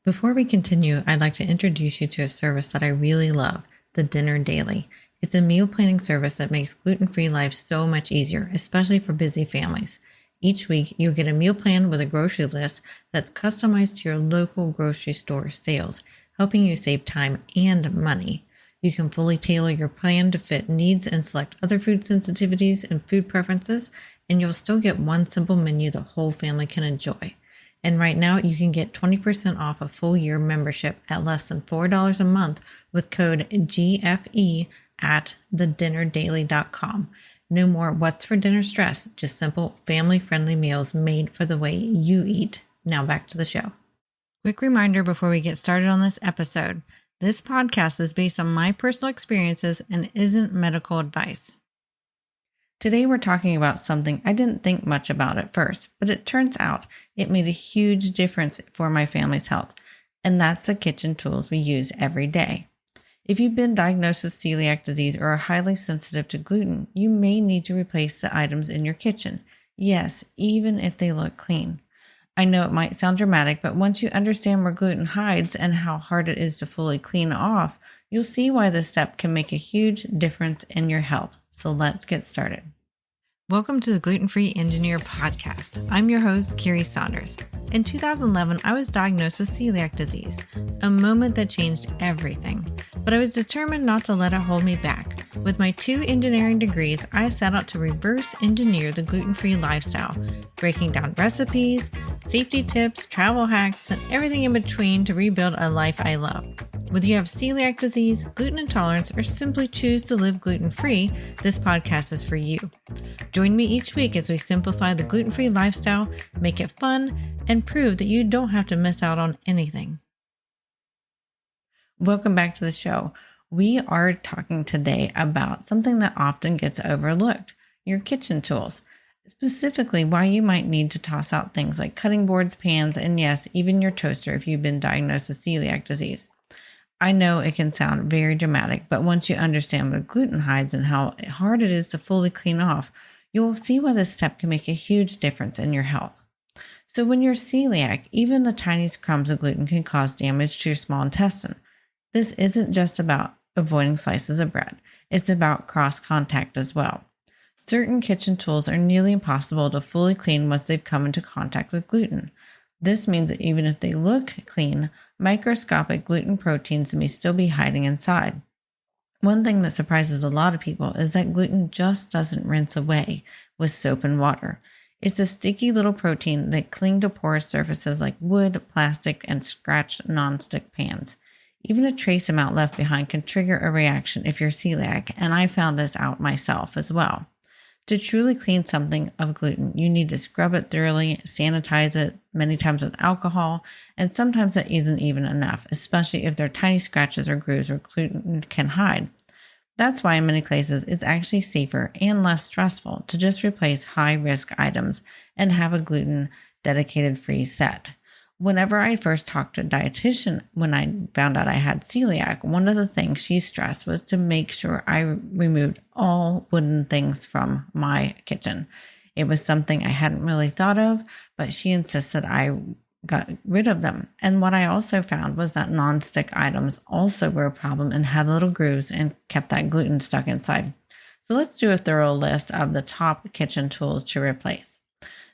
Before we continue, I'd like to introduce you to a service that I really love, the Dinner Daily. It's a meal planning service that makes gluten-free life so much easier, especially for busy families. Each week, you'll get a meal plan with a grocery list that's customized to your local grocery store sales, helping you save time and money. You can fully tailor your plan to fit needs and select other food sensitivities and food preferences, and you'll still get one simple menu the whole family can enjoy. And right now, you can get 20% off a full year membership at less than $4 a month with code GFE at thedinnerdaily.com. No more what's for dinner stress, just simple family-friendly meals made for the way you eat. Now back to the show. Quick reminder before we get started on this episode. This podcast is based on my personal experiences and isn't medical advice. Today we're talking about something I didn't think much about at first, but it turns out it made a huge difference for my family's health, and that's the kitchen tools we use every day. If you've been diagnosed with celiac disease or are highly sensitive to gluten, you may need to replace the items in your kitchen. Yes, even if they look clean. I know it might sound dramatic, but once you understand where gluten hides and how hard it is to fully clean off, you'll see why this step can make a huge difference in your health. So let's get started. Welcome to the Gluten-Free Engineer podcast. I'm your host, Carrie Saunders. In 2011, I was diagnosed with celiac disease, a moment that changed everything. But I was determined not to let it hold me back. With my 2 engineering degrees, I set out to reverse engineer the gluten-free lifestyle, breaking down recipes, safety tips, travel hacks, and everything in between to rebuild a life I love. Whether you have celiac disease, gluten intolerance, or simply choose to live gluten-free, this podcast is for you. Join me each week as we simplify the gluten-free lifestyle, make it fun, and prove that you don't have to miss out on anything. Welcome back to the show. We are talking today about something that often gets overlooked, your kitchen tools. Specifically, why you might need to toss out things like cutting boards, pans, and yes, even your toaster if you've been diagnosed with celiac disease. I know it can sound very dramatic, but once you understand what gluten hides and how hard it is to fully clean off, you'll see why this step can make a huge difference in your health. So when you're celiac, even the tiniest crumbs of gluten can cause damage to your small intestine. This isn't just about avoiding slices of bread. It's about cross contact as well. Certain kitchen tools are nearly impossible to fully clean once they've come into contact with gluten. This means that even if they look clean, microscopic gluten proteins may still be hiding inside. One thing that surprises a lot of people is that gluten just doesn't rinse away with soap and water. It's a sticky little protein that clings to porous surfaces like wood, plastic, and scratched nonstick pans. Even a trace amount left behind can trigger a reaction if you're celiac, and I found this out myself as well. To truly clean something of gluten, you need to scrub it thoroughly, sanitize it many times with alcohol, and sometimes that isn't even enough, especially if there are tiny scratches or grooves where gluten can hide. That's why in many cases it's actually safer and less stressful to just replace high-risk items and have a gluten dedicated free set. Whenever I first talked to a dietitian when I found out I had celiac, one of the things she stressed was to make sure I removed all wooden things from my kitchen. It was something I hadn't really thought of, but she insisted I got rid of them. And what I also found was that nonstick items also were a problem and had little grooves and kept that gluten stuck inside. So let's do a thorough list of the top kitchen tools to replace.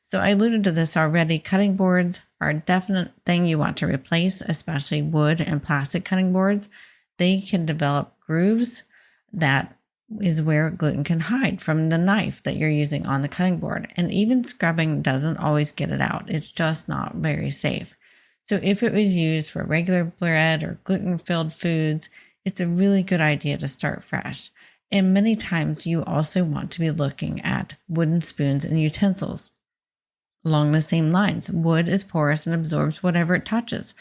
So I alluded to this already. Cutting boards are a definite thing you want to replace, especially wood and plastic cutting boards. They can develop grooves. That is where gluten can hide from the knife that you're using on the cutting board. And even scrubbing doesn't always get it out. It's just not very safe. So if it was used for regular bread or gluten-filled foods, it's a really good idea to start fresh. And many times you also want to be looking at wooden spoons and utensils. Along the same lines, wood is porous and absorbs whatever it touches,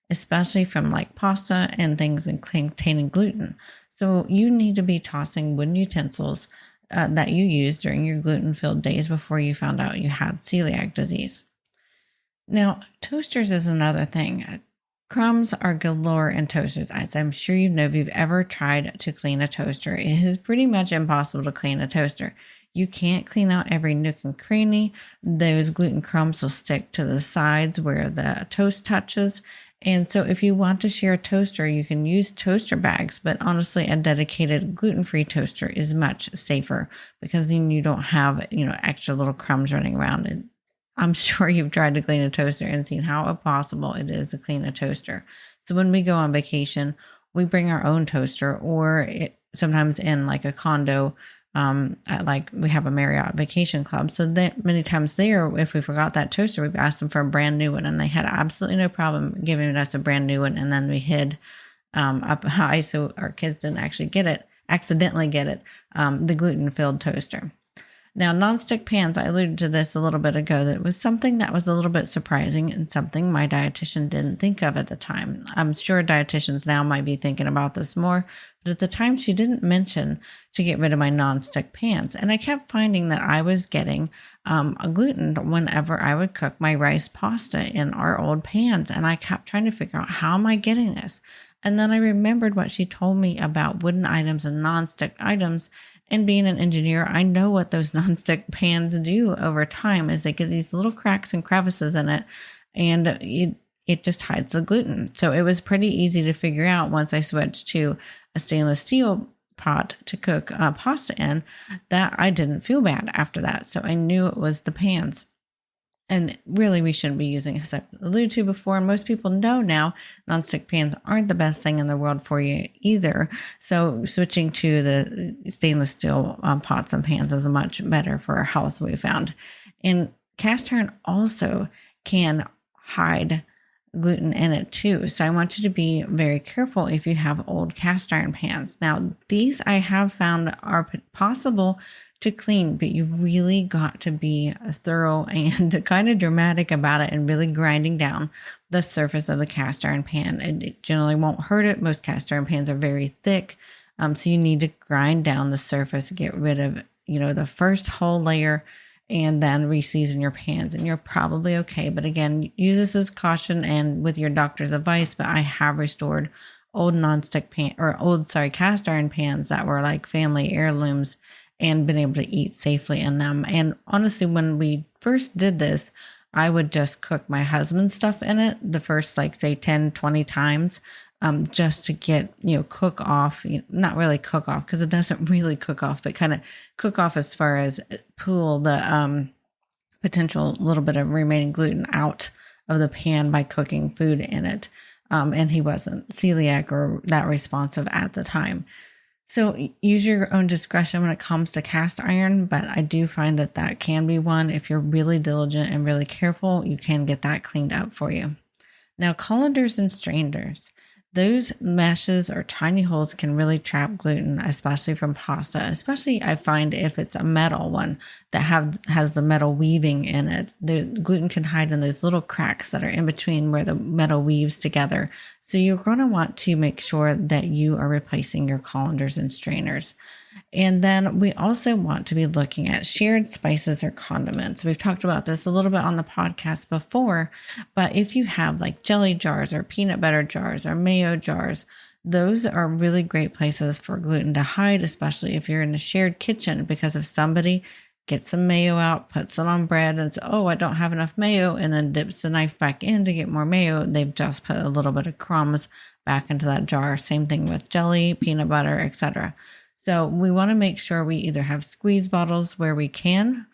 especially from like pasta and things containing gluten. So you need to be tossing wooden utensils that you used during your gluten-filled days before you found out you had celiac disease. Now, toasters is another thing. Crumbs are galore in toasters. As I'm sure you know if you've ever tried to clean a toaster, it is pretty much impossible to clean a toaster. You can't clean out every nook and cranny. Those gluten crumbs will stick to the sides where the toast touches, And so if you want to share a toaster, you can use toaster bags, but honestly, a dedicated gluten-free toaster is much safer because then you don't have, extra little crumbs running around. And I'm sure you've tried to clean a toaster and seen how impossible it is to clean a toaster. So when we go on vacation, we bring our own toaster, or sometimes in like a condo, like we have a Marriott vacation club. So that many times there, if we forgot that toaster, we've asked them for a brand new one, and they had absolutely no problem giving us a brand new one. And then we hid up high so our kids didn't accidentally get it, the gluten-filled toaster. Now, nonstick pans, I alluded to this a little bit ago, that it was something that was a little bit surprising and something my dietitian didn't think of at the time. I'm sure dietitians now might be thinking about this more, but at the time she didn't mention to get rid of my nonstick pans. And I kept finding that I was getting a gluten whenever I would cook my rice pasta in our old pans. And I kept trying to figure out, how am I getting this? And then I remembered what she told me about wooden items and nonstick items. And being an engineer, I know what those nonstick pans do over time is they get these little cracks and crevices in it, and it just hides the gluten. So it was pretty easy to figure out once I switched to a stainless steel pot to cook pasta in, that I didn't feel bad after that. So I knew it was the pans. And really, we shouldn't be using, as I've alluded to before, and most people know now, nonstick pans aren't the best thing in the world for you either. So switching to the stainless steel pots and pans is much better for our health, we found. And cast iron also can hide gluten in it too. So I want you to be very careful if you have old cast iron pans. Now, these I have found are possible to clean, but you really got to be thorough and kind of dramatic about it, and really grinding down the surface of the cast iron pan. It generally won't hurt it. Most cast iron pans are very thick. So you need to grind down the surface, get rid of, the first whole layer, and then reseason your pans, and you're probably okay. But again, use this as caution and with your doctor's advice. But I have restored old cast iron pans that were like family heirlooms, and been able to eat safely in them. And honestly, when we first did this, I would just cook my husband's stuff in it the first, say 10, 20 times, just to get, cook off, not really cook off because it doesn't really cook off, but kind of cook off as far as pull the potential little bit of remaining gluten out of the pan by cooking food in it. And he wasn't celiac or that responsive at the time. So use your own discretion when it comes to cast iron, but I do find that can be one. If you're really diligent and really careful, you can get that cleaned up for you. Now, colanders and strainers. Those meshes or tiny holes can really trap gluten, especially from pasta. Especially I find if it's a metal one that has the metal weaving in it, the gluten can hide in those little cracks that are in between where the metal weaves together. So you're going to want to make sure that you are replacing your colanders and strainers. And then we also want to be looking at shared spices or condiments. We've talked about this a little bit on the podcast before, but if you have like jelly jars or peanut butter jars or mayo jars, those are really great places for gluten to hide, especially if you're in a shared kitchen, because if somebody gets some mayo out, puts it on bread, and says, "Oh, I don't have enough mayo," and then dips the knife back in to get more mayo, they've just put a little bit of crumbs back into that jar. Same thing with jelly, peanut butter, etc. So we want to make sure we either have squeeze bottles where we can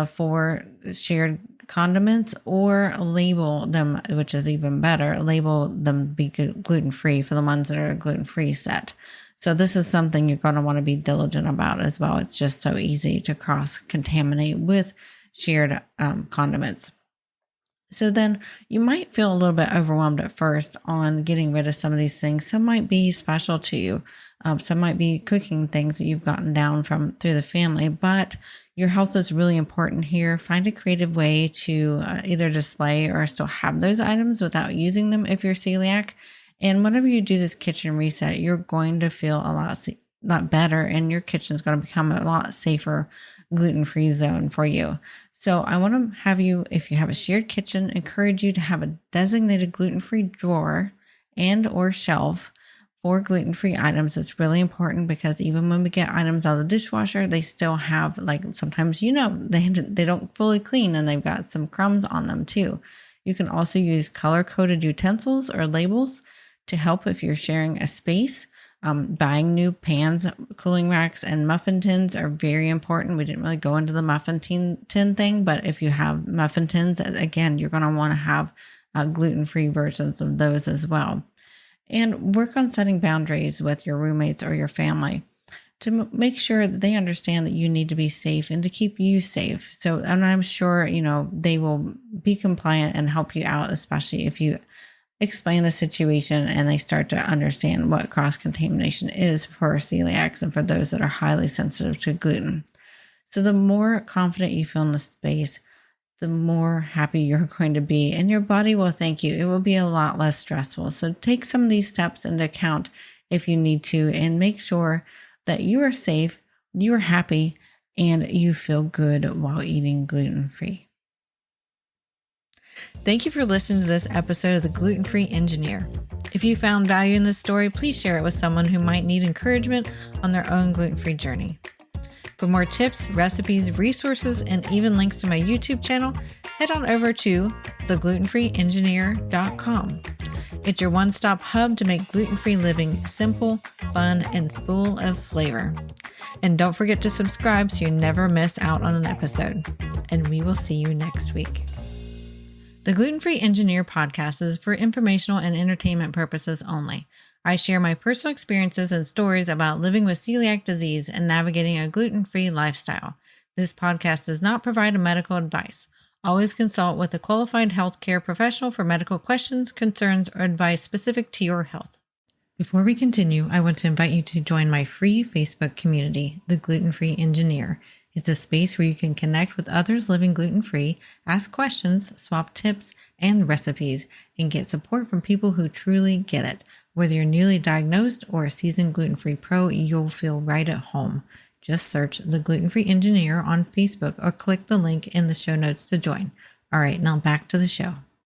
for shared condiments, or label them, which is even better, label them be gluten-free for the ones that are gluten-free set. So this is something you're going to want to be diligent about as well. It's just so easy to cross-contaminate with shared condiments. So then you might feel a little bit overwhelmed at first on getting rid of some of these things. Some might be special to you. Some might be cooking things that you've gotten down through the family, but your health is really important here. Find a creative way to either display or still have those items without using them if you're celiac. And whenever you do this kitchen reset, you're going to feel a lot better, and your kitchen is going to become a lot safer gluten-free zone for you. So I want to have you, if you have a shared kitchen, encourage you to have a designated gluten-free drawer and or shelf for gluten-free items. It's really important because even when we get items out of the dishwasher, they still have, sometimes, they don't fully clean and they've got some crumbs on them too. You can also use color-coded utensils or labels to help if you're sharing a space. Buying new pans, cooling racks, and muffin tins are very important. We didn't really go into the muffin tin thing, but if you have muffin tins, again, you're going to want to have gluten-free versions of those as well. And work on setting boundaries with your roommates or your family to make sure that they understand that you need to be safe and to keep you safe. So, and I'm sure, they will be compliant and help you out, especially if you explain the situation and they start to understand what cross-contamination is for celiacs and for those that are highly sensitive to gluten. So the more confident you feel in the space, the more happy you're going to be, and your body will thank you. It will be a lot less stressful. So take some of these steps into account if you need to, and make sure that you are safe, you are happy, and you feel good while eating gluten-free. Thank you for listening to this episode of The Gluten-Free Engineer. If you found value in this story, please share it with someone who might need encouragement on their own gluten-free journey. For more tips, recipes, resources, and even links to my YouTube channel, head on over to theglutenfreeengineer.com. It's your one-stop hub to make gluten-free living simple, fun, and full of flavor. And don't forget to subscribe so you never miss out on an episode. And we will see you next week. The Gluten-Free Engineer podcast is for informational and entertainment purposes only. I share my personal experiences and stories about living with celiac disease and navigating a gluten-free lifestyle. This podcast does not provide a medical advice. Always consult with a qualified healthcare professional for medical questions, concerns, or advice specific to your health. Before we continue, I want to invite you to join my free Facebook community, The Gluten-Free Engineer. It's a space where you can connect with others living gluten-free, ask questions, swap tips and recipes, and get support from people who truly get it. Whether you're newly diagnosed or a seasoned gluten-free pro, you'll feel right at home. Just search The Gluten-Free Engineer on Facebook or click the link in the show notes to join. All right, now back to the show.